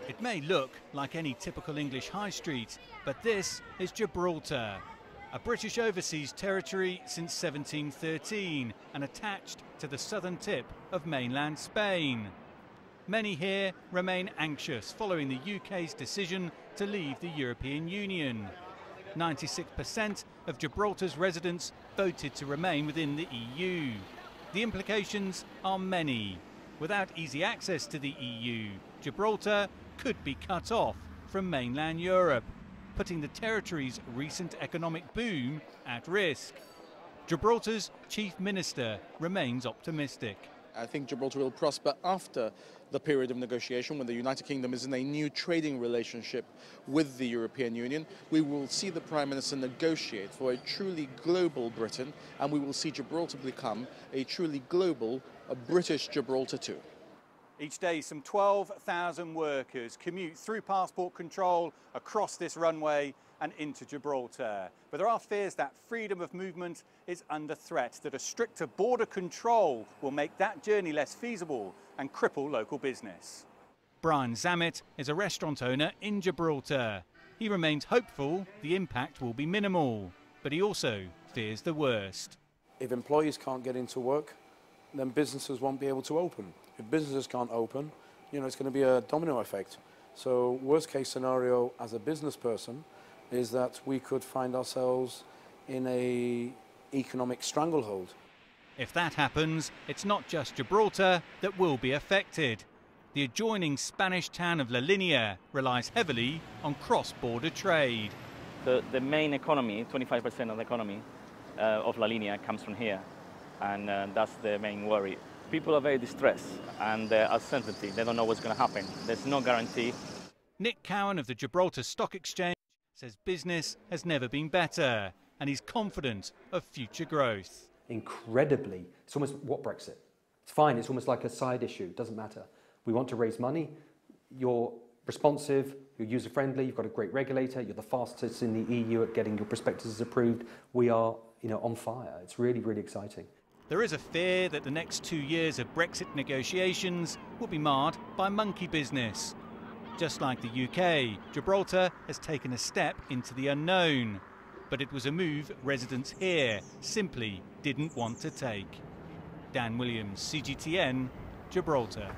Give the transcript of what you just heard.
It may look like any typical English high street, but this is Gibraltar, a British overseas territory since 1713 and attached to the southern tip of mainland Spain. Many here remain anxious following the UK's decision to leave the European Union. 96% of Gibraltar's residents voted to remain within the EU. The implications are many. Without easy access to the EU, Gibraltar could be cut off from mainland Europe, putting the territory's recent economic boom at risk. Gibraltar's chief minister remains optimistic. I think Gibraltar will prosper after the period of negotiation when the United Kingdom is in a new trading relationship with the European Union. We will see the Prime Minister negotiate for a truly global Britain, and we will see Gibraltar become a truly global British Gibraltar too. Each day, some 12,000 workers commute through passport control across this runway and into Gibraltar. But there are fears that freedom of movement is under threat, that a stricter border control will make that journey less feasible and cripple local business. Brian Zammit is a restaurant owner in Gibraltar. He remains hopeful the impact will be minimal, but he also fears the worst. If employees can't get into work, then businesses won't be able to open. If businesses can't open, it's going to be a domino effect. So worst case scenario as a business person is that we could find ourselves in an economic stranglehold. If that happens, it's not just Gibraltar that will be affected. The adjoining Spanish town of La Linea relies heavily on cross-border trade. The main economy, 25% of the economy of La Linea comes from here, and that's the main worry. People are very distressed and uncertainty. They don't know what's going to happen. There's no guarantee. Nick Cowan of the Gibraltar Stock Exchange says business has never been better, and he's confident of future growth. Incredibly, it's almost what Brexit. It's fine, it's almost like a side issue, it doesn't matter. We want to raise money, you're responsive, you're user-friendly, you've got a great regulator, you're the fastest in the EU at getting your prospectuses approved. We are, on fire. It's really, really exciting. There is a fear that the next 2 years of Brexit negotiations will be marred by monkey business. Just like the UK, Gibraltar has taken a step into the unknown. But it was a move residents here simply didn't want to take. Dan Williams, CGTN, Gibraltar.